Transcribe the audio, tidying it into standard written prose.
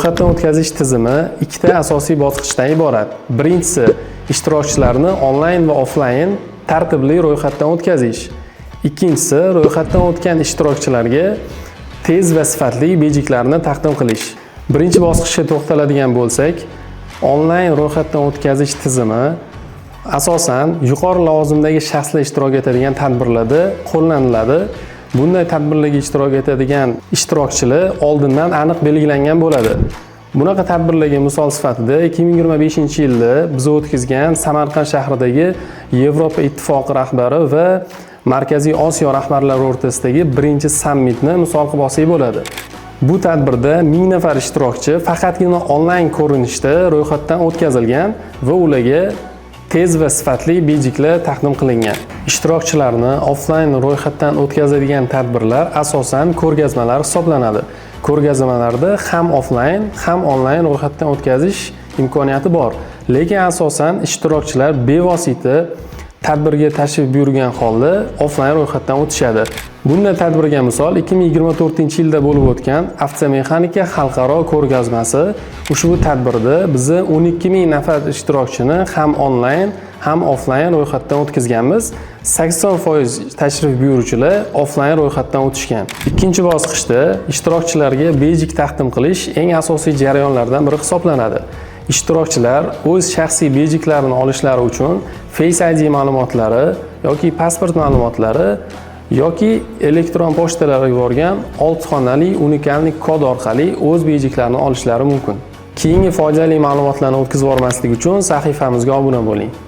Ro'yxatdan o'tkazish tizimi ikkita asosiy bosqichdan iborat. Birinchisi, ishtirokchilarni onlayn va offlayn tartibli ro'yxatdan o'tkazish. Ikkinchisi, ro'yxatdan o'tgan ishtirokchilarga tez va sifatli bejiklarni taqdim qilish. Birinchi bosqichga to'xtaladigan bo'lsak, onlayn ro'yxatdan o'tkazish tizimi asosan yuqori lavozimdagi shaxslar ishtirok etadigan tadbirlarda qo'llaniladi. Bunday tadbirlarga ishtirok etadigan ishtirokchilar oldindan aniq belgilangan bo'ladi. Bunaqa tadbirlarga misol sifatida 2025-yilda biz o'tkazgan Samarqand shahridagi Yevropa Ittifoqi rahbari va Markaziy Osiyo rahbarlari o'rtasidagi birinchi sammitni misol qilib olsak bo'ladi. Bu tadbirda 1000 nafar ishtirokchi faqatgina onlayn ko'rinishda ro'yxatdan o'tkazilgan va ularga tez va sifatli bejiklar taqdim qilingan. Ishtirokchilarni offlayn ro'yxatdan o'tkazadigan tadbirlar asosan ko'rgazmalar hisoblanadi. Ko'rgazmalarda ham offlayn, ham onlayn ro'yxatdan o'tkazish imkoniyati bor. Lekin asosan ishtirokchilar bevosita tadbirga tashrif buyurgan holda offlayn ro'yxatdan o'tishadi. Bunday tadbirga misol 2024-yilda bo'lib o'tgan avtomexanika xalqaro ko'rgazmasi. Ushbu tadbirda biz 12000 nafar ishtirokchini ham onlayn, ham offlayn ro'yxatdan o'tkazganmiz. 80% tashrif buyuruvchilar offlayn ro'yxatdan o'tishgan. Ikkinchi bosqichda ishtirokchilarga bejik taqdim qilish eng asosiy jarayonlardan biri hisoblanadi. Ishtirokchilar o'z shaxsiy bejiklarini olishlari uchun Face ID ma'lumotlari yoki pasport ma'lumotlari yoki elektron pochtalarga yuborgan 6 xonali unikalniy kod orqali o'z bejiklarini olishlari mumkin. Keyingi foydali ma'lumotlarni o'tkazib yubormaslik uchun sahifamizga obuna bo'ling.